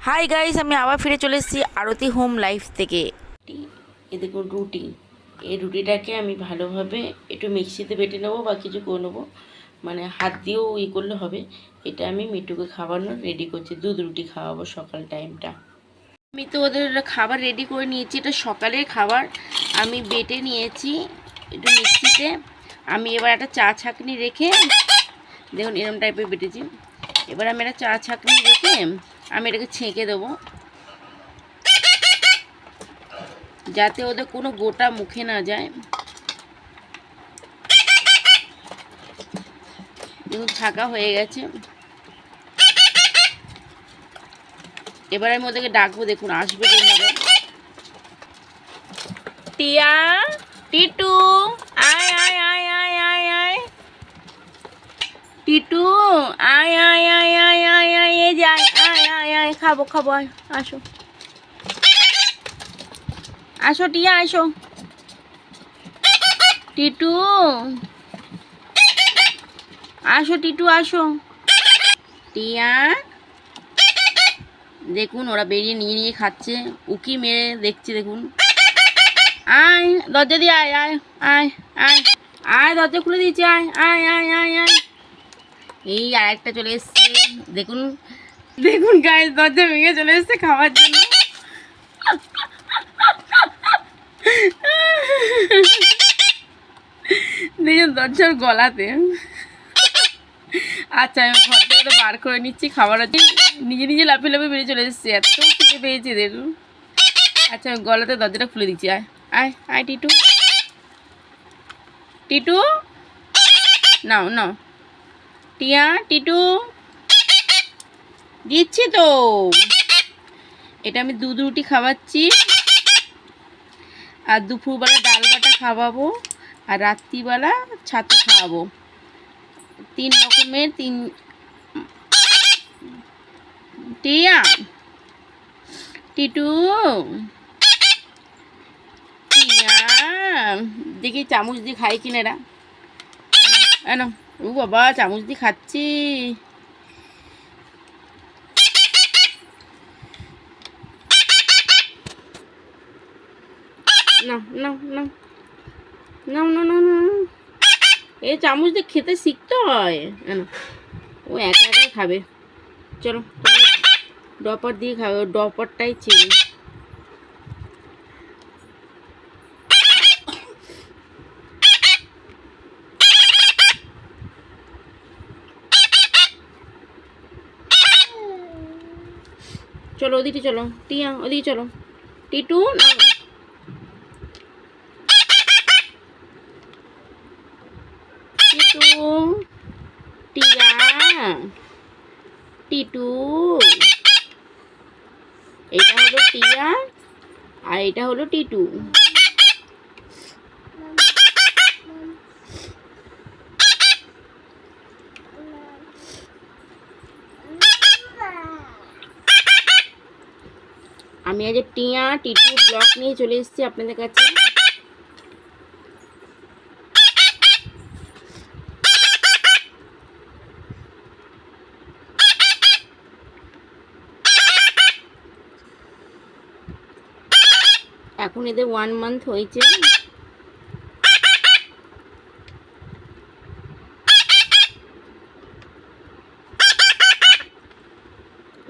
Hi guys, আমি আবার ফিরে চলে এসেছি আরতি হোম লাইফ থেকে। এ দেখুন রুটি, এই রুটিটাকে আমি ভালোভাবে একটু মিক্সিতে বেটে নেবো বা কিছু করে নেবো, মানে হাত দিয়েও করলে হবে। এটা আমি মিটুকে খাওয়ানোর রেডি করছি, দুধ রুটি খাওয়াবো সকাল টাইমটা। আমি তো ওদের খাবার রেডি করে নিয়েছি, এটা সকালের খাবার। আমি বেটে নিয়েছি একটু মিক্সিতে। আমি এবার একটা চা ছাঁকনি রেখে, দেখুন এরকম টাইপের বেটেছি। এবার আমি একটা চা ছাঁকনি রেখে আমি এটাকে ছেঁকে দেবো, যাতে ওদের কোনো গোটা মুখে না যায়। দেখুন ছাঁকা হয়ে গেছে। এবার আমি ওদেরকে ডাকবো, দেখুন আসবে কিভাবে। টিয়া, টিটু, আয় আয় আয় আয় আয় আয়, টিটু আয় আয় আয় আয় আয় আয়, এই যে আয় আয় আয় আয়, খাবো খাবো, আয় আসো আসো টিয়া আসো, টিটু আসো, টিটু আসো। টিয়া, দেখুন ওরা বেরিয়ে নিয়ে নিয়ে খাচ্ছে, উকি মেরে দেখছে। দেখুন আয়, দরজা দিয়ে আয় আয় আয় আয় আয়, দরজা খুলে দিয়েছে, আয় আয় আয় আয় আয়। এই আর একটা চলে এসছে, দেখুন দেখুন গায়ে দরজা ভেঙে চলে এসছে খাওয়ার জন্য। দেখুন দরজার গলাতে। আচ্ছা, আমি ঘর থেকে তো বার করে নিচ্ছি, খাবার আছে। নিজে নিজে লাফিয়ে লাফিয়ে বেরিয়ে চলে এসছে, এত খিদে পেয়েছে দেখুন। আচ্ছা, আমি গলাতে দরজাটা খুলে দিচ্ছি, আয় আয় আয় টিটু, টিটু নাও নাও, টিয়া টিটু দিচ্ছি তো। এটা আমি দুধ রুটি খাওয়াচ্ছি, আর দুপুরবেলা ডাল বাটা খাওয়াবো, আর রাত্রিবেলা ছাতু খাওয়াবো। 3 রকমের টিয়া, টিটু, টিয়া, দেখি চামচ দিয়ে খাই কিনা এরা। এনো, ও বাবা চামচ দিয়ে খাচ্ছি। না না না না না না না, এই চামচ দিয়ে খেতে শিখতে হয়। এনো, ও একা একাই খাবে। চলো ডপার দিয়ে খাবে, ডপারটাই চিনি। চলো ওদিকে চলো, টিয়া ওদিকে চলো, টিটু না, টিটু, টিয়া, টিটু। এটা হলো টিয়া আর এটা হলো টিটু। আমি আজ টিয়া টিটু ব্লগ নিয়ে চলে এসেছি আপনাদের কাছে। এখন এদের 1 মান্থ হয়েছে।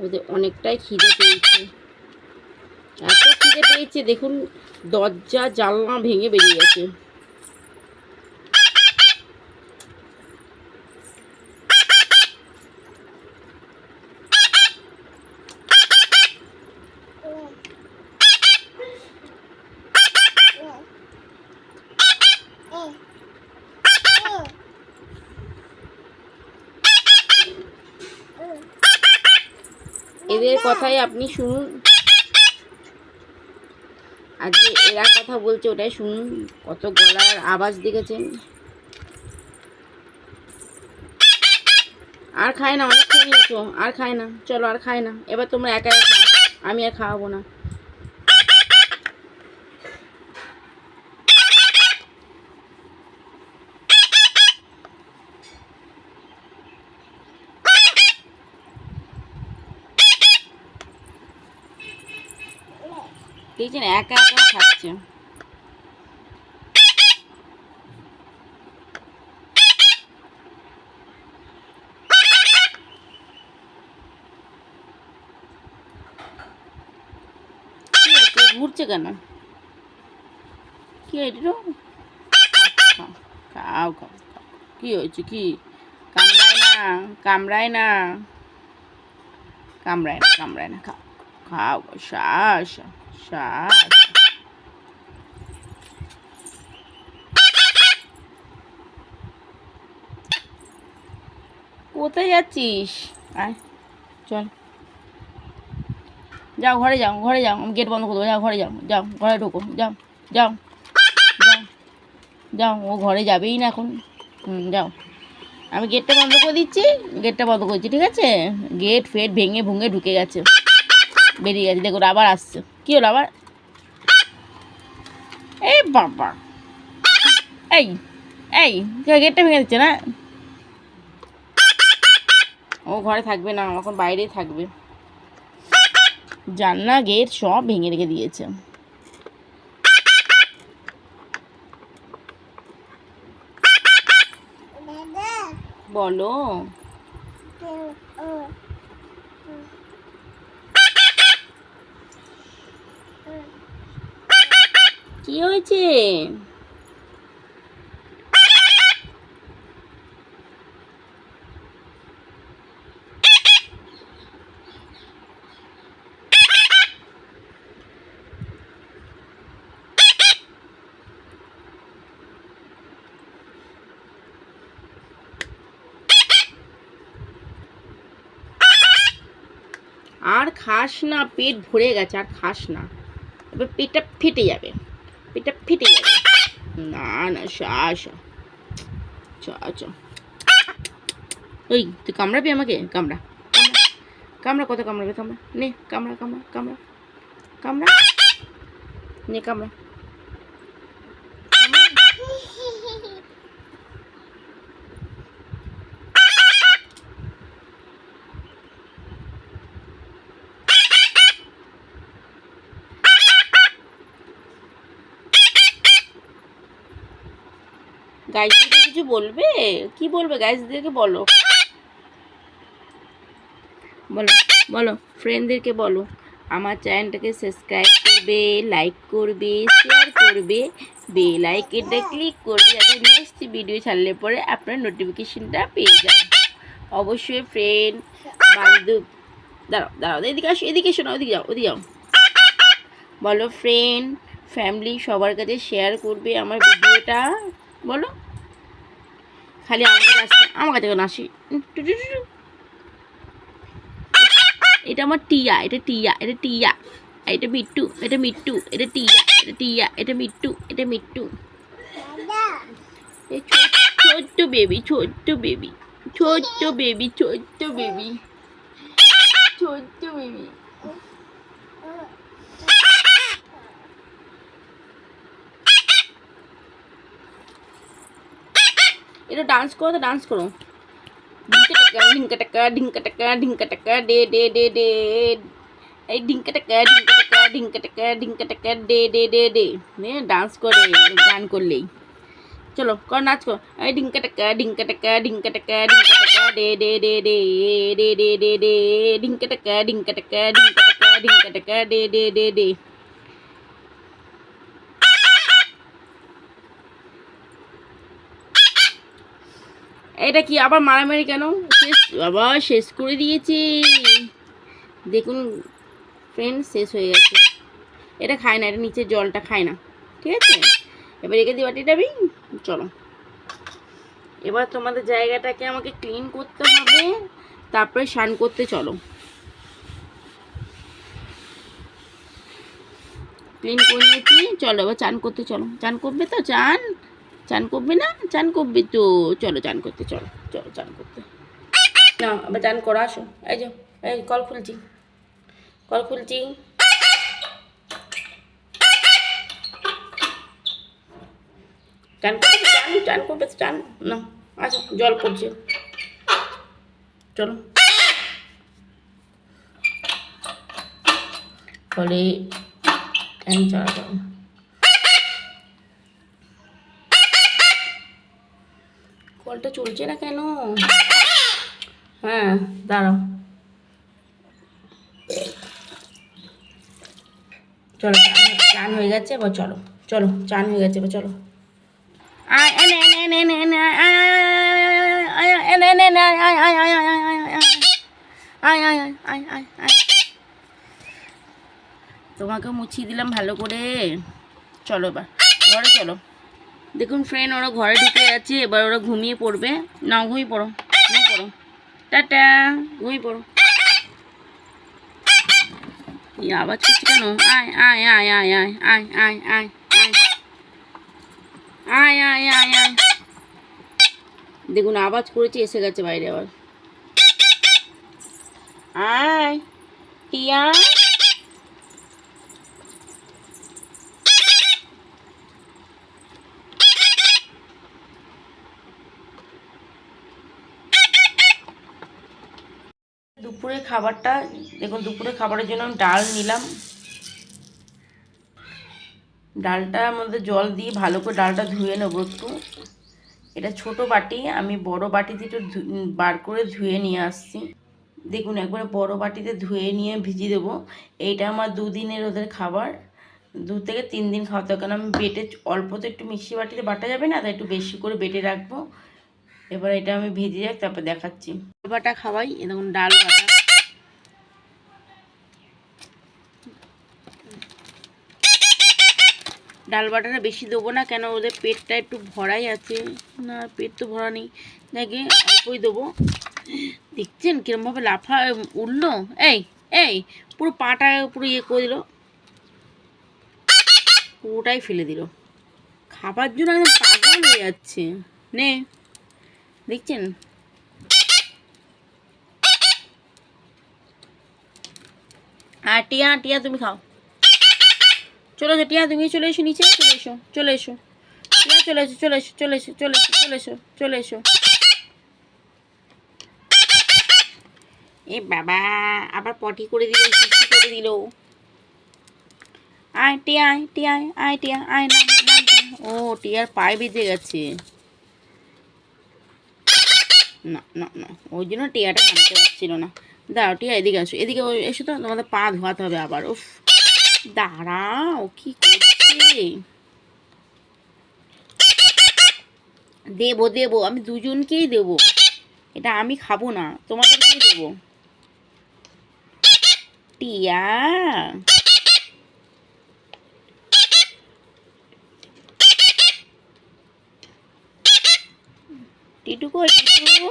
ওদের অনেকটাই খিদে পেয়েছে, এত খিদে পেয়েছে দেখুন দরজা জানলা ভেঙে বেরিয়ে গেছে। এদের কথাই আপনি শুনুন, আজকে এরা কথা বলছে ওটাই শুনুন, কত গলার আওয়াজ দেখেছেন। আর খায় না, অনেক খেয়ে নিয়েছো, আর খায় না, চলো আর খায় না। এবার তোমরা একা একা খাও, আমি আর খাওয়াবো না। দেখছেন একা একা খাচ্ছে। ঘুরছে কেন? কি এটা? খাও খাও, কি হয়েছে? কি কামড়ায় না, কামড়ায় না, কামড়ায় না, কামড়ায় না, খাও খাও, শ্বাস শ্বাস। কোথায় যাচ্ছিস? আয় চল, যাও ঘরে যাও, ঘরে যাও, আমি গেট বন্ধ করে দেবো। যাও ঘরে যাও, যাও ঘরে ঢোকো, যাও যাও যাও যাও। ও ঘরে যাবেই না এখন। যাও, আমি গেটটা বন্ধ করে দিচ্ছি, গেটটা বন্ধ করছি, ঠিক আছে? গেট ফেট ভেঙে ভুঙে ঢুকে গেছে, বেরিয়ে গেছে। দেখুন আবার আসছে। কী হলো আবার? এই বাবা, এই এই গেটটা ভেঙে দিচ্ছে না? ও ঘরে থাকবে না, এখন বাইরেই থাকবে। জানলা গেট সব ভেঙে রেখে দিয়েছে। বলো, কি হয়েছে? আর খাস না, পেট ভরে গেছে, আর খাস না, এবার পেটটা ফেটে যাবে, পেটটা ফেটে যাবে। না না, শ্বাস চ। ওই তুই কামড়াবি আমাকে? কামড়া কামড়া কামড়া, কত কামড়াবে? কামড়া নে, কামড়া কামড়া কামড়া কামড়া নে, কামড়া। গাইজদেরকে কিছু বলবে? কি বলবে গাইজদেরকে? বলো বলো বলো, ফ্রেন্ডদেরকে বলো আমার চ্যানেলটাকে সাবস্ক্রাইব করবে, লাইক করবে, শেয়ার করবে, বেল আইকনটা ক্লিক করবে, যাতে নেক্সট ভিডিও ছাড়লে পরে আপনার নোটিফিকেশনটা পেয়ে যান। অবশ্যই ফ্রেন্ড বান্ধব, দাঁড়াও দাঁড়াও, এদিকে আসো, এদিকে এসো না, ওদিকে যাও, ওদিকে যাও। বলো ফ্রেন্ড ফ্যামিলি সবার কাছে শেয়ার করবে আমার ভিডিওটা। বলো, খালি আমার কাছে আসছে, আমার কাছে কেন আসি? এটা আমার টিয়া, এটা টিয়া, এটা টিয়া, এটা মিট্টু, এটা মিট্টু, এটা টিয়া, এটা টিয়া, এটা মিট্টু, এটা মিট্টু। এই ছোট্ট বেবি, ছোট্ট বেবি, ছোট্ট বেবি, ছোট্ট বেবি, ছোট্ট বেবি। এটা ডান্স করো, তো ডান্স করো। ঢিঙ্কা টাকা ঢিঙ্কা টাকা ঢিঙ্কা টাকা ডে ডে ডে ডে। এই ঢিঙ্কা টাকা ঢিঙ্কা টাকা ঢিঙ্কা টাকা ঢিঙ্কা টাকা ডে ডে ডে ডে। ডান্স করে গান করলেই। চলো কর, নাচ কর। এই ঢিঙ্কা টাকা ঢিঙ্কা টাকা ঢিঙ্কা টাকা ঢিঙ্কা টাকা ডে ডে ডে ডে ডে ডে ডে ডে। ঢিঙ্কা টাকা ঢিঙ্কা টাকা ঢিঙ্কা টাকা ঢিঙ্কা টাকা ডে ডে ডে ডে। এটা কি আবার মারামারি কেন? শেষ, আবার শেষ করে দিয়েছে। দেখুন ফ্রেন্ড, শেষ হয়ে গেছে। এটা খায় না, এটা নিচে জলটা খায় না, ঠিক আছে? এবার রেখে দিই বাটিটা। চলো, এবার তোমাদের জায়গাটাকে আমাকে ক্লিন করতে হবে, তারপরে স্নান করতে চলো। ক্লিন করে নিয়েছি, চলো এবার চান করতে চলো। চান করবে তো? চান চান করবে না? চান করবে তো, চলো চান করতে, চলো চলো চান করতে। না আবার চান করো, আসো। এই যে, এই কল খুলছি, কল খুলছি। চান করবে? চান করবে তো, চান না, আসো, জল পড়ছে, চলো। ফলে ফ্যান চালাতে হবে। কলটা চলছে না কেন? হ্যাঁ দাঁড়াও, চলো চান হয়ে গেছে এবার, চলো চলো চান হয়ে গেছে এবার, চলো আয় এনে এনে এনে এনে এনে আয় আয় এনে এনে এনে আয় আয় আয় আয় আয় আয় আয় আয় আয় আয় আয়। তোমাকে মুছিয়ে দিলাম ভালো করে, চলো এবার ঘরে চলো। দেখুন ফ্রেন্ড, ওরা ঘরে ঢুকে আছে, এবার ওরা ঘুমিয়ে পড়বে। না ঘুমিয়ে পড়ো, ঘুমিয়ে পড়ো, টাটা, ঘুমিয়ে পড়ো। আবার কিছু কেন? আয় আয় আয় আয় আয় আয় আয় আয় আয় আয় আয় আয়। দেখুন আওয়াজ করেছে, এসে গেছে বাইরে আবার। আয় টিয়া, দুপুরে খাবারটা দেখুন, দুপুরে খাবারের জন্য আমি ডাল নিলাম। ডালটার মধ্যে জল দিয়ে ভালো করে ডালটা ধুয়ে নেবো একটু। এটা ছোট বাটি, আমি বড় বাটিতে একটু বার করে ধুয়ে নিয়ে আসছি। দেখুন একবারে বড় বাটিতে ধুয়ে নিয়ে ভিজিয়ে দেবো। এইটা আমার 2 দিনের ওদের খাবার, 2 থেকে 3 দিন খাওয়াতে হবে, কারণ আমি বেটে অল্প তো একটু মিক্সি বাটিতে বাটা যাবে না, তাই একটু বেশি করে বেটে রাখবো। এবার এটা আমি ভেজে যাক, তারপর দেখাচ্ছি। ডাল বাটা খাওয়াই, এ দেখুন ডাল বাটা। ডাল বাটাটা বেশি দেবো না, কেন ওদের পেটটা একটু ভরাই আছে। না পেট তো ভরা নেই, দেখে অল্পই দেবো। দেখছেন কিরমভাবে লাফা উঠলো, এই এই পুরো পাটা পুরো ইয়ে করে দিল, পুরোটাই ফেলে দিল। খাবার জন্য একদম পাগল হয়ে যাচ্ছে। নে দেখছেন, আর টিয়া টিয়া তুমি খাও, চলে এসো টিয়া, তুমি চলে এসো নিচে, চলে এসো চলে এসো টিয়া, চলে এসো চলে এসো চলে এসো চলে এসো চলে এসো চলে এসো। এ বাবা, আবার পটি করে দিল, শিশি করে দিল। আয় টিয়া, আয় টিয়া, আয় টিয়া, আয় নাম নাম। ও টিয়ার পায়ে বেজে গেছে, না না না, ওই জন্য টিয়াটা নামতে পারছিল না। দাঁড়াও টিয়া, এদিকে আসো, এদিকে এসো তো, তোমাদের পা ধোয়াতে হবে আবার। উফ, দাঁড়াও কি করছে। দেবো দেবো, আমি দুজনকেই দেবো, এটা আমি খাবো না, তোমাদেরকেই দেবো। টিয়া, টিটু কই টিটু,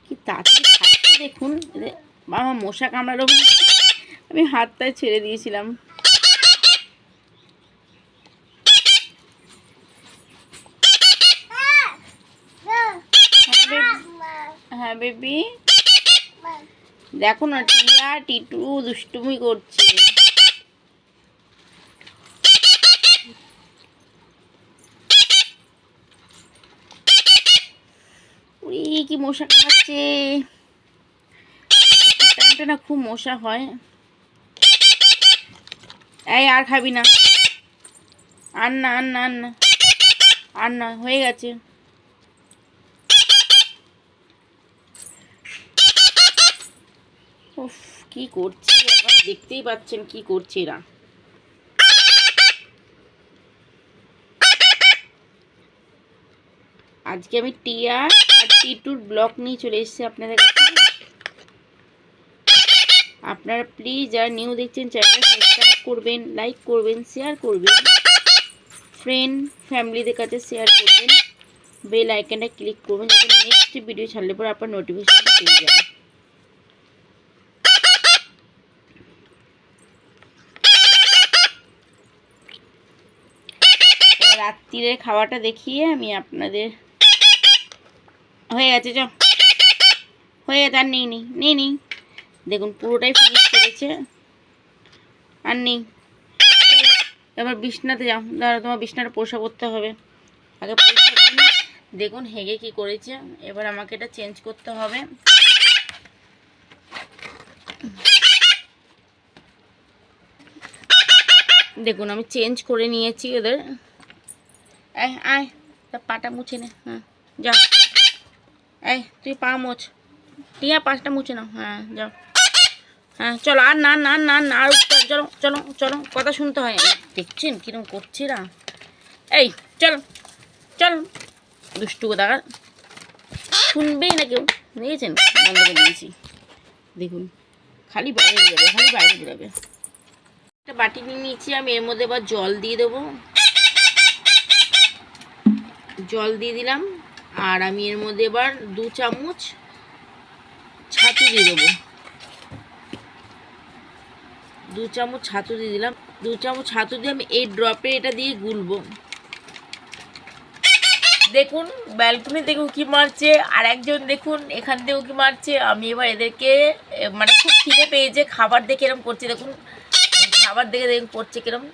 কি তাড়াতাড়ি খাচ্ছে দেখুন। আমার মশা কামড়ালো, আমি হাতটায় ছেড়ে দিয়েছিলাম। হ্যাঁ বেবি, দেখো না টিয়া টিটু দুষ্টুমি করছে। কি মশা কামড়াচ্ছে, টাইমটা না খুব মশা হয়। এই আর খাবি না, আর না আর না আর না আর না, হয়ে গেছে। উফ, কি করছি আপনারা দেখতেই পাচ্ছেন কি করছে এরা। আজকে আমি টিয়া আর টিটুর ব্লগ নিয়ে চলে এসেছি আপনাদের কাছে। আপনারা প্লিজ যারা নিউ দেখছেন চ্যানেলটা সাবস্ক্রাইব করবেন, লাইক করবেন, শেয়ার করবেন, ফ্রেন্ড ফ্যামিলিদের কাছে শেয়ার করবেন, বেল আইকনটা ক্লিক করবেন, যাতে নেক্সট ভিডিও ছাড়লে পরে আপনার নোটিফিকেশনটা পেয়ে যাবেন। রাত্রিরের খাওয়াটা দেখিয়ে আমি আপনাদের, হয়ে গেছে চ, হয়ে গেছে, আর নেই নেই নেই নেই, দেখুন পুরোটাই ফিনিশ করেছে, আর নেই। এবার বিছনাতে যাও, দাঁড়া তোমার বিছনাটা পরিষ্কার করতে হবে, আগে পরিষ্কার করে নিই। দেখুন হেগে কি করেছে, এবার আমাকে এটা চেঞ্জ করতে হবে। দেখুন আমি চেঞ্জ করে নিয়েছি ওদের। আয় আয়, তা পাটা মুছে নে। হ্যাঁ যাও, এই তুই পা মোছ, টিয়া পাটা মুছে নাও। হ্যাঁ যাও, হ্যাঁ চলো। আর না না না না, আর চলো চলো চলো, কথা শুনতে হয়। দেখছেন কিরকম করছে না? এই চলো চলো, দুষ্টু কোথাকার, শুনবেই না কেউ। দেখেছেন বন্ধ করে দিয়েছি। দেখুন খালি বাইরে বেরোবে, খালি বাইরে বেরোবে। একটা বাটি নিয়ে নিয়েছি আমি, এর মধ্যে এবার জল দিয়ে দেবো। জল দিয়ে দিলাম, আর আমি এর মধ্যে এবার 2 চামচ ছাতু দিয়ে দেবো। 2 চামচ ছাতু দিয়ে দিলাম। 2 চামচ ছাতু দিয়ে আমি এই ড্রপে এটা দিয়ে গুলবো। দেখুন ব্যালকনি দেখুন কি মারছে, আর একজন দেখুন এখান থেকেও কি মারছে। আমি এবার এদেরকে মানে খুব খিদে পেয়েছে, খাবার দেখে এরকম করছে। দেখুন খাবার দেখে দেখুন করছে কিরম।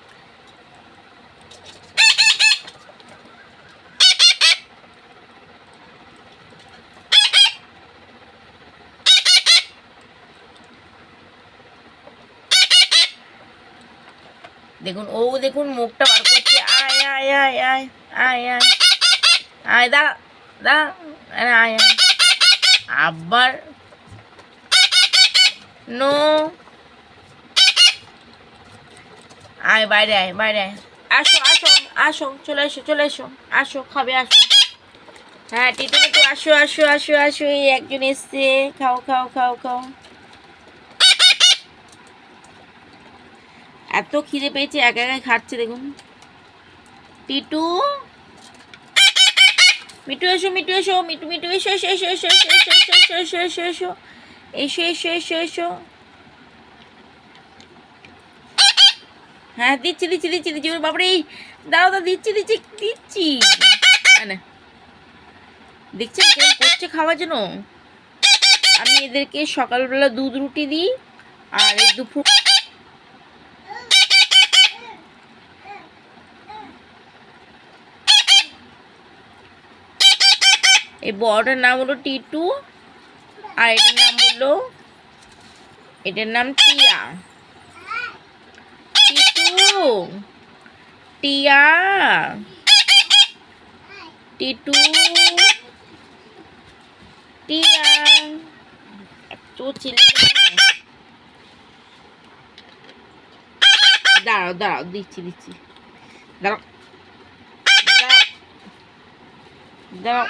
দেখুন ও দেখুন মুখটা বার করছে। আয় আয় আয় আয় আয় আয় আয়, দাঁড়া দাঁড়া, আয় আয়। আবার নো, আয় বাইরে, আয় বাইরে আয়। আসো আসো আসো, চলে এসো চলে এসো, আসো খাবে আসো। হ্যাঁ টিটু মিটু আসো আসো আসো আসো, এই একজন এসছে, খাও খাও খাও খাও। এত খিদে পেয়েছে একা একাই খাচ্ছে দেখুন। টিটু মিটু এসো, মিটু এসো, মিটু মিটু এসো এসো এসো এসো এসো এসো এসো এসো এসো এসো এসো এসো এসো। হ্যাঁ দিচ্ছি দিচ্ছি দিচ্ছি দিচ্ছি, ওর বাবারে দাঁড়াও দাঁড়া, দিচ্ছি দিচ্ছি দিচ্ছি। না দেখছেন কেমন করছে খাওয়ার জন্য। আমি এদেরকে সকালবেলা দুধ রুটি দিই, আর এই দুপুর এই বড়টার নাম হলো টিটু, আর এটার নাম টিয়া। টিটু, টিয়া, টিটু, টিয়া। এত দাঁড়াও দাঁড়াও, দিচ্ছি দিচ্ছি, দাঁড়াও দাঁড়াও দাঁড়াও।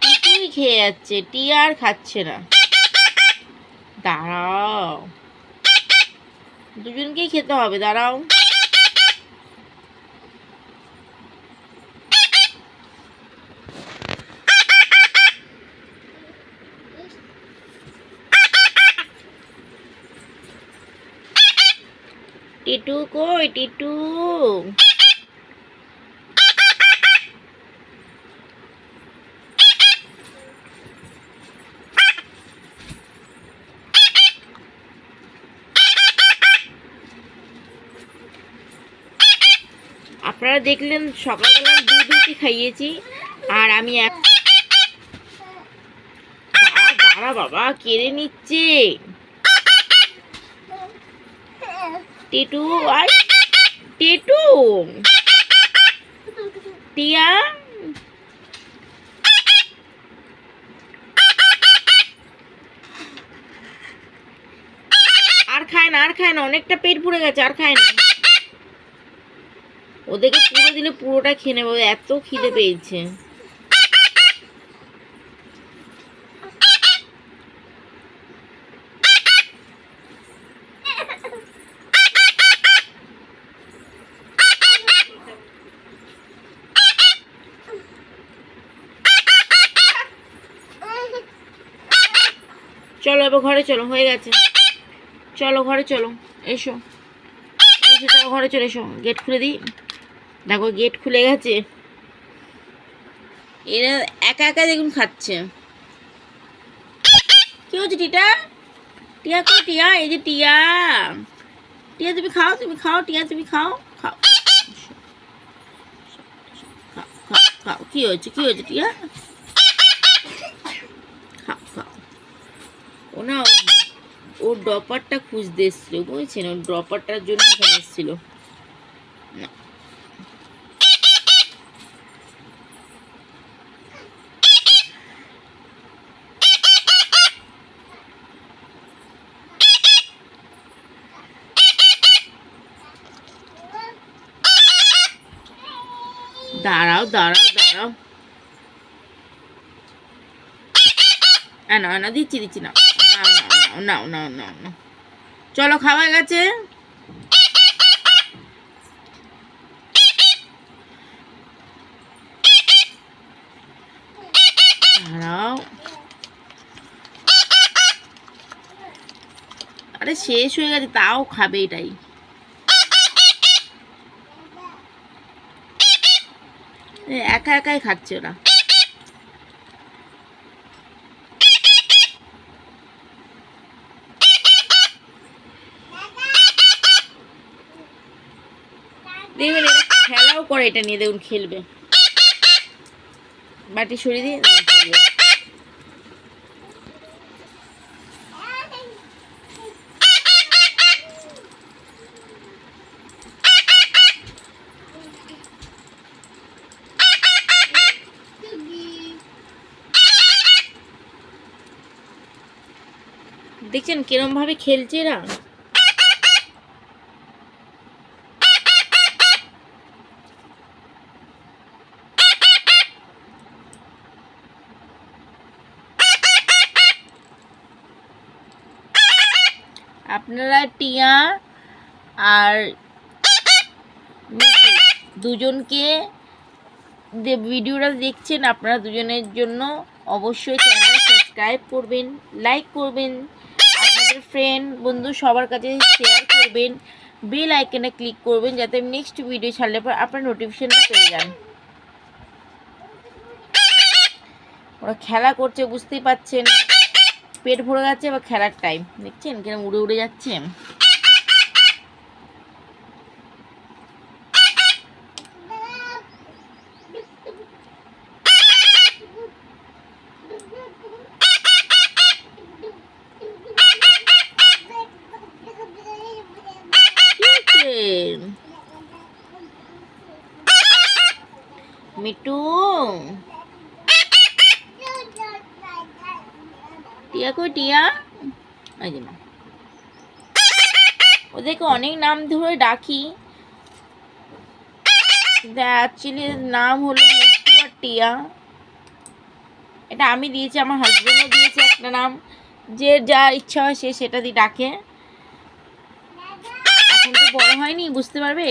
টিটুই খেয়ে যাচ্ছে, টিয়া আর খাচ্ছে না। দাঁড়াও, দুজনকেই খেতে হবে, দাঁড়াও। টিটু কই টিটু? আপনারা দেখলেন সকালবেলা দুধ রুটি খাইয়েছি, আর আমি দাঁড়া দাঁড়া বাবা, কেড়ে নিচ্ছে। টিটু আর টিটু, টিয়া, আর খায় না আর খায় না, অনেকটা পেট ভরে গেছে, আর খায় না। ওদেরকে পুরো দিলে পুরোটা খেয়ে নেবো, এত খিদে পেয়েছে। চলো এবার ঘরে চলো, হয়ে গেছে। চলো ঘরে চলো, এসো এসো, চলো ঘরে চলে এসো। গেট খুলে দিই, দেখো গেট খুলে গেছে। এরা একা একা দেখুন খাচ্ছে। কি হচ্ছে টিটা? টিয়া কই টিয়া? এই যে টিয়া, টিয়া তুমি খাও, তুমি খাও, টিয়া তুমি খাও, খাও খাও খাও খাও। কি হয়েছে, কি হয়েছে টিয়া? খাও খাও। ও না ওর ড্রপারটা খুঁজতে এসছিল, বুঝছেন? ওর ড্রপারটার জন্য এখানে এসছিল। দাঁড়াও দাঁড়াও দাঁড়াও, না না দিচ্ছি দিচ্ছি, না নাও নাও নাও নাও নাও নাও, চলো খাওয়া গেছে। দাঁড়াও, আরে শেষ হয়ে গেছে, তাও খাবে এটাই। একা একাই খাচ্ছে ওরা। দেখবেন এরা খেলাও করে, এটা নিয়ে দেখুন খেলবে, বাটি সরিয়ে দিয়ে খেলবে। দেখছেন কিরম ভাবে খেলছে এরা। আপনারা টিয়া আর মিতু দুজনকে ভিডিওটা দেখছেন, আপনারা দুজনের জন্য অবশ্যই চ্যানেলটা সাবস্ক্রাইব করবেন, লাইক করবেন, আপনাদের ফ্রেন্ড বন্ধু সবার কাছে শেয়ার করবেন, বেল আইকনে ক্লিক করবেন, যাতে নেক্সট ভিডিও ছাড়লে পর আপনার নোটিফিকেশনটা পেয়ে যান। ওরা খেলা করছে, বুঝতেই পাচ্ছেন, পেট ভরে যাচ্ছে, বা খেলার টাইম দেখছেন কিরম উড়ে উড়ে যাচ্ছে। মিটু, টিয়া কই টিয়া? এই যে না, ওদেরকে অনেক নাম ধরে ডাকি, অ্যাকচুয়ালি নাম হলো মিটু আর টিয়া। এটা আমি দিয়েছি, আমার হাজবেন্ডও দিয়েছে একটা নাম, যে যা ইচ্ছা হয় সে সেটা দিয়ে ডাকে। এখন তো বড় হয়নি, বুঝতে পারবে।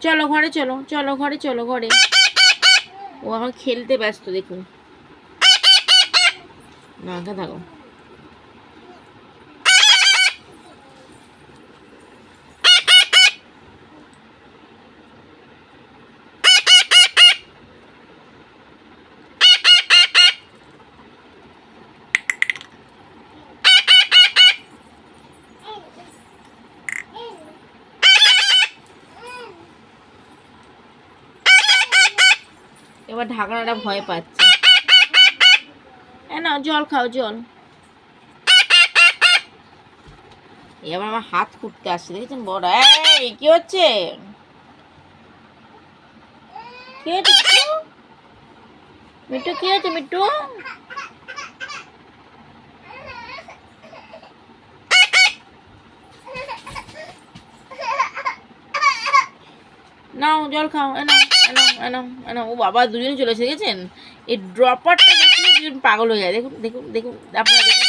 চলো ঘরে চলো, চলো ঘরে চলো, ঘরে। ও এখন খেলতে ব্যস্ত, দেখুন না থাকো। এবার ঢাকনাটা ভয় পাচ্ছে। না জল খাও, জল। এবার আমার হাত ফুটতে আসছে, দেখেছেন বড়। এই কি হচ্ছে, কি হচ্ছে মিট্টু, কি হচ্ছে মিট্টু? নাও জল খাও, এনাও এনাও এনাও এনাও। ও বাবা, দুজনে চলে এসে গেছেন। এই ড্রপারটা দেখলে দুজন পাগল হয়ে যায়। দেখুন দেখুন দেখুন, আপনারা দেখুন।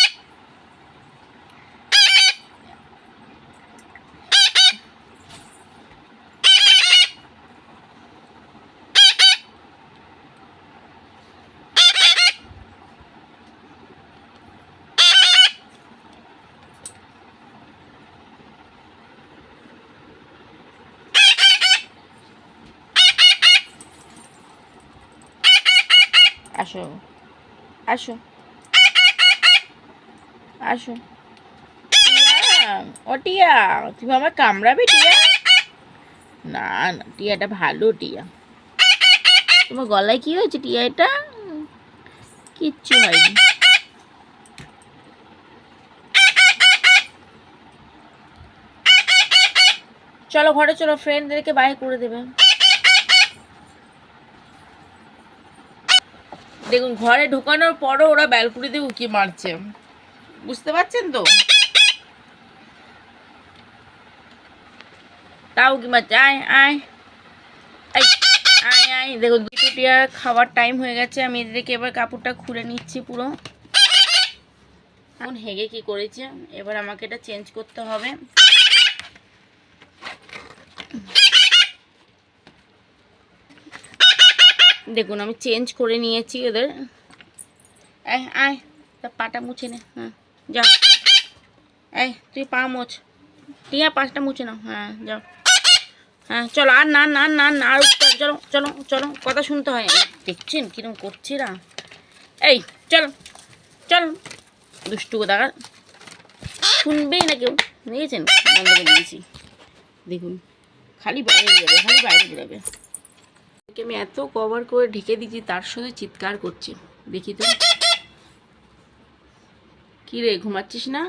আসো আসো আসো, ও টিয়া, তুমি আমার কামড়াবে টিয়া? না না, টিয়াটা ভালো টিয়া। তোমার গলায় কি হয়েছে টিয়া? এটা কিচ্ছু হয়নি। চলো ঘরে চলো, ফ্রেন্ডদেরকে বাই করে দেবে। দেখুন ঘরে ঢোকানোর পরও ওরা ব্যালকনিতে উঁকি মারছে, বুঝতে পারছেন তো? তাও উঁকি মারছে। আয় আয় আয় আয়। দেখুন দুটো টিয়ার খাওয়ার টাইম হয়ে গেছে, আমি এদেরকে এবার কাপড়টা খুলে নিচ্ছি পুরো। এখন হেগে কি করেছে, এবার আমাকে এটা চেঞ্জ করতে হবে। দেখুন আমি চেঞ্জ করে নিয়েছি ওদের। আয় আয়, তা পাটা মুছে নে। হ্যাঁ যাও, এই তুই পা মোছ টিয়া, পাটা মুছে নাও। হ্যাঁ যাও, হ্যাঁ চলো। আর না না না না, আর চলো চলো চলো, কথা শুনতে হয়। দেখছেন কিরকম করছে না? এই চলো চলো, দুষ্টু কোথাকার, শুনবেই না কেউ। দেখেছেন বন্ধ করে দিয়েছি। দেখুন খালি বাইরে বেরোবে, খালি বাইরে বেরোবে। আমি এত কভার করে ঢেকে দিচ্ছি, তার সাথে চিৎকার করছে। দেখি তো, কি রে ঘুমাচ্ছিস না?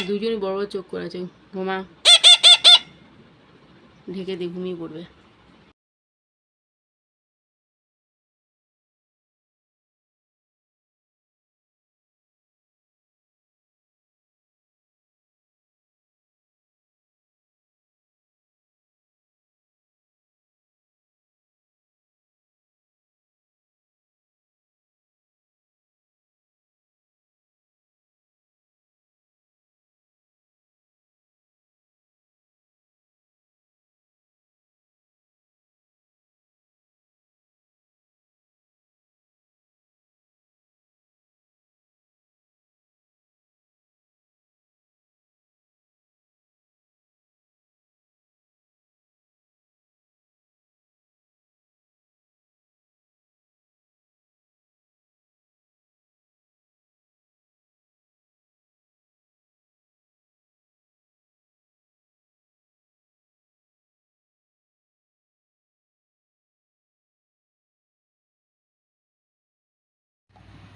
দুজনই বড় বড় চোখ করেছে। ঘুমা, ঢেকে দিয়ে ঘুমিয়ে পড়বে।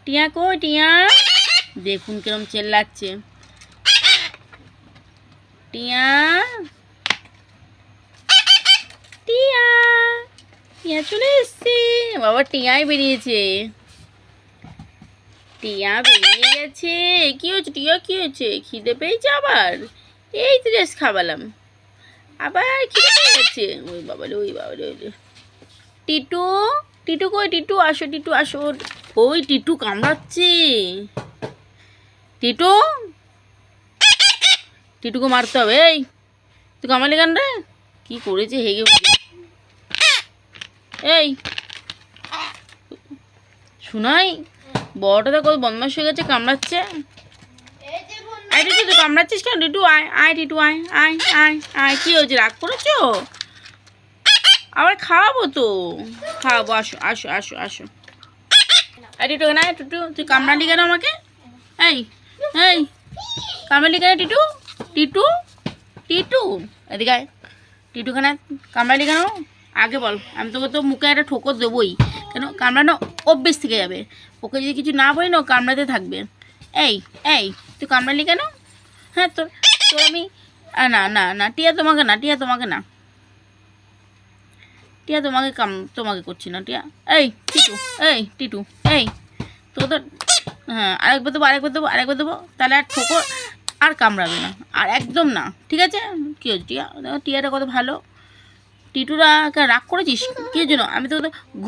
টিয়া কই টিয়া? দেখুন কিরম চেল্লাচ্ছে। টিয়া টিয়া, টিয়া চলে এসছে। বাবা টিয়াই বেরিয়েছে, টিয়া বেরিয়ে গেছে। কি হয়েছে টিয়া, কি হয়েছে? খিদে পেয়েছে আবার? এই তো জাস্ট খাওয়ালাম, আবার খিদে পেয়ে গেছে। ওই বাবালে, ওই বাবালে, ওই টিটু, টিটু কই? টিটু আসো, টিটু আসো। ওই টিটু কামড়াচ্ছে। টিটু, টিটুকে মারতে হবে। এই তুই কামড়ালি কেন রে? কি করেছে হেগে উঠে। এই শোনাই, বড়টা তো কত বদমাশ হয়ে গেছে, কামড়াচ্ছে। আয় টিটু, তুই কামড়াচ্ছিস কেন? টিটু আয়, আয় টিটু আয়, আয় আয় আয়। কি হয়েছে, রাগ করেছো? আবার খাওয়াবো তো, খাওয়াবো। আসো আসো আসো আসো। আয় টিটু না, টিটু তুই কামড়ালি কেন আমাকে? এই এই কামড়ালি কেন টিটু? টিটু টিটু এদিকে আয়। টিটু কেন কামড়ালি কেন? আগে বল, আমি তোকে তো মুখে একটা ঠোকর দেবোই। কেন? কামড়ানো অভ্যেস থেকে যাবে। ওকে যদি কিছু না বলি না, কামড়াতে থাকবে। এই এই তুই কামড়ালি কেন? হ্যাঁ তোর তোর আমি না না না, টিয়া তোমাকে না, টিয়া তোমাকে না, টিয়া তোমাকে তোমাকে করছি না টিয়া। এই টিটু, এই টিটু, এই তো তো, হ্যাঁ আরেকবার দেবো, আরেকবার দেবো, আরেকবার দেবো, তাহলে আর ঠোকর আর কামড়াবে না, আর একদম না, ঠিক আছে? কী হচ্ছে টিয়া? দেখো টিয়াটা কত ভালো। টিটুরা রাগ করেছিস কী জন্য? আমি তো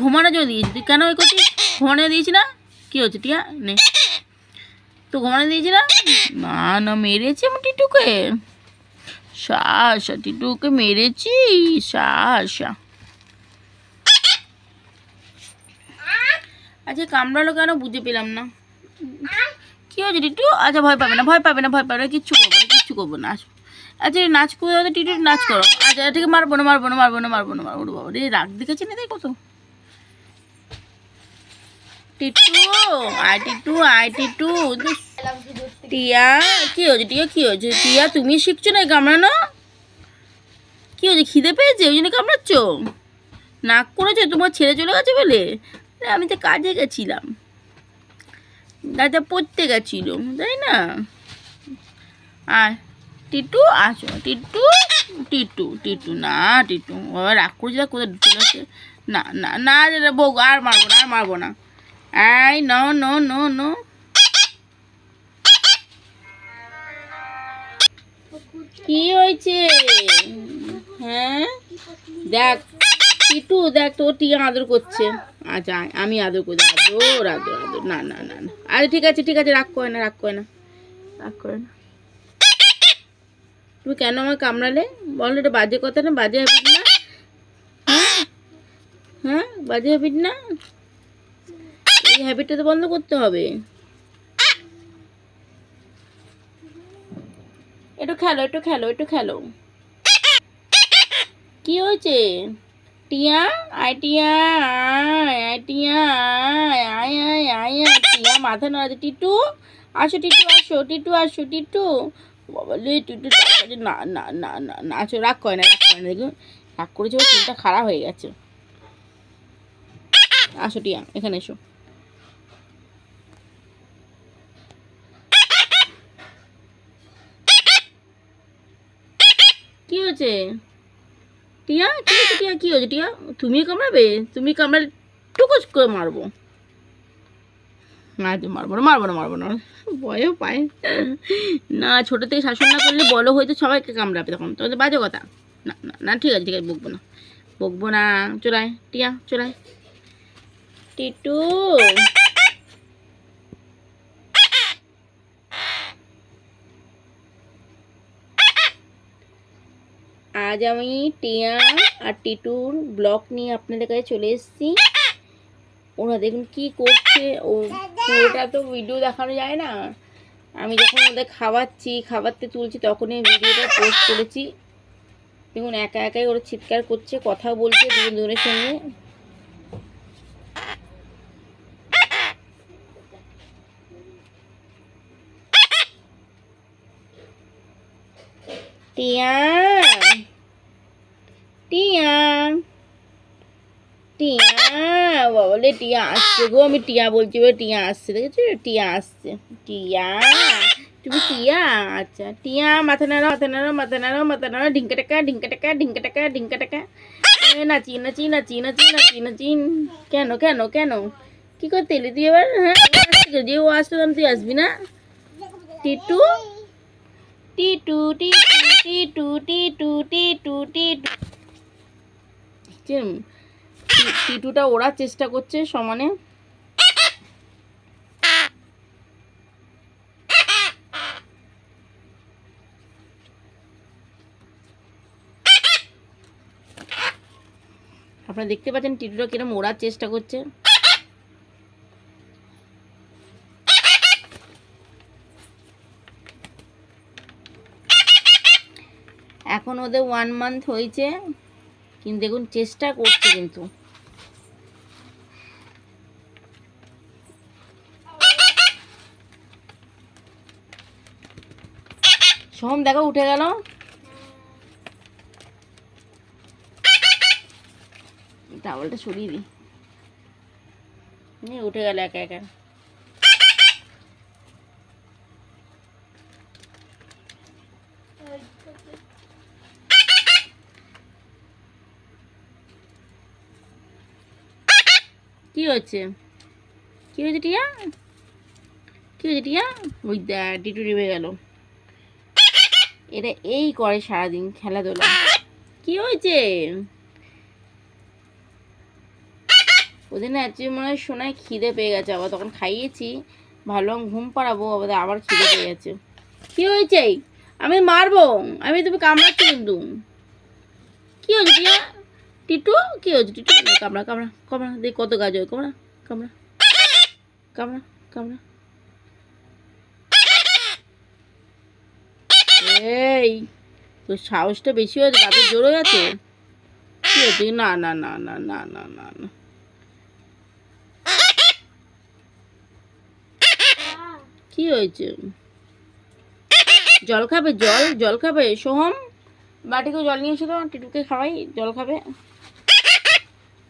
ঘুমানোর জন্য দিয়েছি, তুই কেন ওই করছিস? ঘুমানো দিয়েছি না? কী হচ্ছে টিয়া? নে তো ঘুমানো দিয়েছি না? না না, মেরেছি আমি টিটুকে। শাসা, টিটুকে মেরেছি, শাসা। আচ্ছা কামড়ালো কেন বুঝে পেলাম না। কী হয়েছে টিটু? আচ্ছা ভয় পাবে না, ভয় পাবে না, ভয় পাবে না, কিচ্ছু করবো না, কিচ্ছু করবো না। আসো, আচ্ছা নাচ করে টিটু নাচ করো। আচ্ছা ঠিক মারবো না, মারবো না, মারবো না, মারবো না, মারবো না। বাবা রে রাগ দেখেছি না, দেখ কত। টিটু আয়, টিটু আয়, টিটু টিয়া কি হয়েছে? টিয়া কি হয়েছে? টিয়া তুমি শিখছো না কামড়ানো? কি হয়েছে, খিদে পেয়েছে ওই জন্য কামড়াচ্ছ? নাক করেছো তোমার ছেড়ে চলে গেছে বলে? আমি তো কাজে গেছিলাম, দাদা পড়তে গেছিল তাই না? আর টিটু আসো, টিটু টিটু টিটু না টিটু রাগ করছি না, কোথায় চলে আসে? না না না দাদা বউ আর মারবো না, আর মারবো না। এই নো নো নো নো। কি হয়েছে? হ্যাঁ দেখ টিটু, দেখ তো টিয়া আদর করছে। আচ্ছা আমি আদর করি, আদর আদর আদর। না না না না, আরে ঠিক আছে ঠিক আছে, রাগ করে না, রাগ করে না, রাগ করে না। তুমি কেন আমার কামড়ালে বলো? এটা বাজে কথা না, বাজে হ্যাবিট না? হ্যাঁ হ্যাঁ, বাজে হ্যাবিট না? এই হ্যাবিটটা তো বন্ধ করতে হবে। একটু খেলো, একটু খেলো, একটু খেলো। কি হয়েছে? টিয়া আয়, টিয়া আয়, আয় টিয়া আয়, আয় আয় আয় আয়। টিয়া মাথা নাড়াচ্ছে। টিটু আসো, টিটু আসো, টিটু আসো, টিটু। বাবালে টিটু তাড়াতাড়ি, না না না না না, আসো। রাগ করে না, রাগ করে না, দেখুন রাগ করেছে ওর চুলটা খারাপ হয়ে গেছে। আসো টিয়া, এখানে এসো। কি হয়েছে টিয়া? কি হয়েছে টিয়া? কি হয়েছে টিয়া? তুমি কামড়াবে? তুমি কামড়ালে টুকুস করে মারবো। না মারবো না, মারবো না, মারবো না, ভয়ও পায় না। ছোটো থেকে শাসন না করলে বড় হয়তো সবাইকে কামড়াবে, তখন তো বাজে কথা। না না না, ঠিক আছে ঠিক আছে, বকবো না, বকবো না। চলায় টিয়া, চলায় টিটু। আজ আমি টিয়া আর টিটুর ব্লগ নিয়ে আপনাদের কাছে চলে এসেছি। ওরা দেখুন কি করছে, ও পুরোটা তো ভিডিও দেখানো যায় না। আমি যখন ওদের খাওয়াচ্ছি, খাবারতে তুলছি, তখনই ভিডিওটা পোস্ট করেছি। দেখুন একা একাই ওরা চিৎকার করছে, কথা বলছে দুজনের সঙ্গে। টিয়া টিয়া টিয়া, বলে টিয়া আসছে গো, আমি টিয়া বলছি বলে টিয়া আসছে, দেখেছো? টিয়া আসছে। টিয়া তুমি টিয়া? আচ্ছা টিয়া, মাথা নাড়ো, মাথা নাড়ো, মাথা নাড়ো, মাথা নাড়ো, ঢিঙ্কা টাকা, ঢিঙ্কা টাকা, ঢিঙ্কা টাকা, ঢিঙ্কা টাকা। নাচি নাচি নাচি নাচি নাচি নাচি। কেন কেন কেন, কি করতে এলি তুই এবার? হ্যাঁ যে ও আসতো তখন তুই আসবি না? টিটু টিটু টিটু টিটু টিটু টিটু টিটু। টিটুটা ওড়ার চেষ্টা করছে সমানে। আপনারা দেখতে পাচ্ছেন টিটুটা কিরম ওড়ার চেষ্টা করছে। এখন ওদের 1 মান্থ হয়েছে, কিন্তু দেখুন চেষ্টা করছে কিন্তু। সোহম দেখো উঠে গেল। টাওয়ালটা সরিয়ে দিই, উঠে গেল একা একা। কি হচ্ছে? কি হয়েছে টিয়া? কি হয়েছে টিয়া? ওই দেখ টিটু নেমে গেল। এটা এই করে সারাদিন খেলাধুলা। কি হয়েছে ওদের? না আজকে মনে হয় শোনায় খিদে পেয়ে গেছে, আবার তখন খাইয়েছি, ভালো ঘুম পাড়াবো, আবার খিদে পেয়ে গেছে। কি হয়েছে? আমি মারবো, আমি তুমি কামড়াচ্ছি কিন্তু। কি হয়েছে টিয়া? টিটু কি হয়েছে? টিটু কামড়া কামড়া কামড়া, দেখ কত গাছ হয়, কামড়া কামড়া কামড়া কামড়া। এই তোর সাহসটা বেশি হয়েছে, দাঁতের জোর হয়ে গেছে। কি হয়েছে? না না না না না না না না। কি হয়েছে? জল খাবে? জল খাবে? সোহম, বাটিকে জল নিয়ে এসে তো, টিটুকে খাওয়াই, জল খাবে।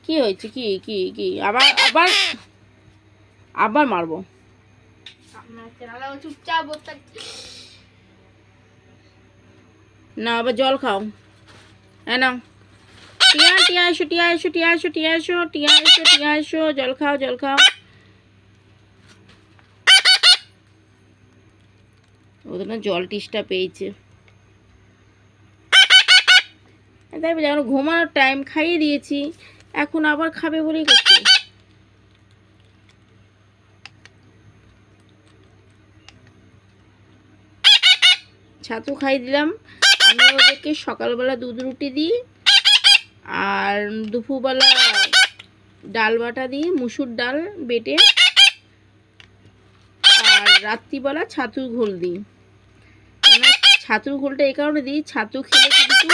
কি হয়েছে? কি কি কি আবার আবার আবার মারবো? চুপচাপ না, আবার জল খাও। হ্যাঁ না, টিয়া টিয়া এসো, টিয়া এসো, টিয়া এসো, টিয়া এসো, টিয়া এসো, টিয়া এসো, জল খাও, জল খাও। ওদের না জল টিসটা পেয়েছে, তাই বলে এখন ঘুমানোর টাইম, খাইয়ে দিয়েছি, এখন আবার খাবে বলেই করছে। ছাতু খাই দিলাম। আমি ওদেরকে সকালবেলা দুধ রুটি দিই, আর দুপুরবেলা ডাল বাটা দিই, মুসুর ডাল বেটে, আর রাত্রিবেলা ছাতুর ঘোল দিই। কেন ছাতুর ঘোলটা এই কারণে দিই, ছাতু খেলে কিন্তু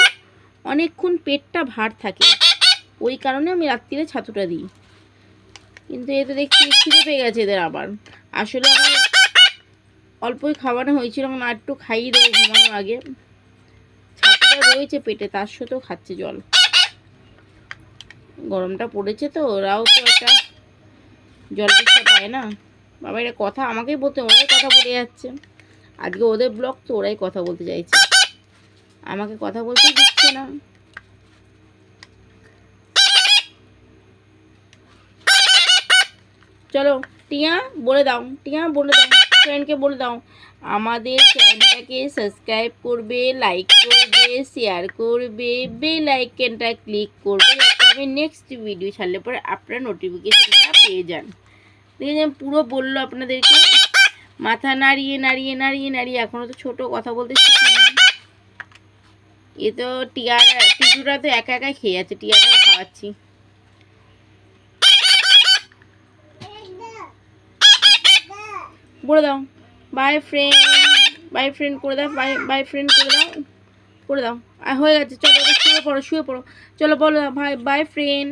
অনেকক্ষণ পেটটা ভার থাকে, ওই কারণে আমি রাত্রিরে ছাতুটা দিই। কিন্তু এ তো দেখছি খিদে পেয়ে গেছে এদের আবার। আসলে আমার অল্পই খাওয়ানো হয়েছিল, না একটু খাইয়ে দেবো ঘুমানোর আগে। ছাতুটা রয়েছে পেটে, তার সাথেও খাচ্ছে জল। গরমটা পড়েছে তো, ওরাও তো একটা জল টিসটা পায় না। বাবা এটা কথা আমাকেই বলতে, ওরাই কথা বলে যাচ্ছে। আজকে ওদের ব্লগ তো, ওরাই কথা বলতে চাইছে, আমাকে কথা বলতেই দিচ্ছে না। চলো টিয়া বলে দাও, টিয়া বলে দাও, ফ্রেন্ডকে বলে দাও আমাদের চ্যানেলটাকে সাবস্ক্রাইব করবে, লাইক করবে, শেয়ার করবে, বেল আইকনটা ক্লিক করবে, যাতে আমি নেক্সট ভিডিও ছাড়লে পরে আপনারা নোটিফিকেশনটা পেয়ে যান। দেখেছেন পুরো বললো আপনাদেরকে, মাথা নাড়িয়ে নাড়িয়ে নাড়িয়ে নাড়িয়ে, এখনও তো ছোটো কথা বলতে শিখিনি। এ তো টিটুটা তো একা একাই খেয়ে যাচ্ছে, টিয়াটাও খাওয়াচ্ছি। বলে দাও বাই ফ্রেন্ড, বাই ফ্রেন্ড করে দাও, বাই বাই ফ্রেন্ড করে দাও, করে দাও। আর হয়ে গেছে, চলো এবার শুয়ে পড়ো, শুয়ে পড়ো, চলো বলো দাও ভাই বাই ফ্রেন্ড।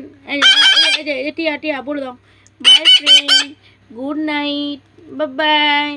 টিয়া টিয়া বলে দাও by friend, good night, bye bye.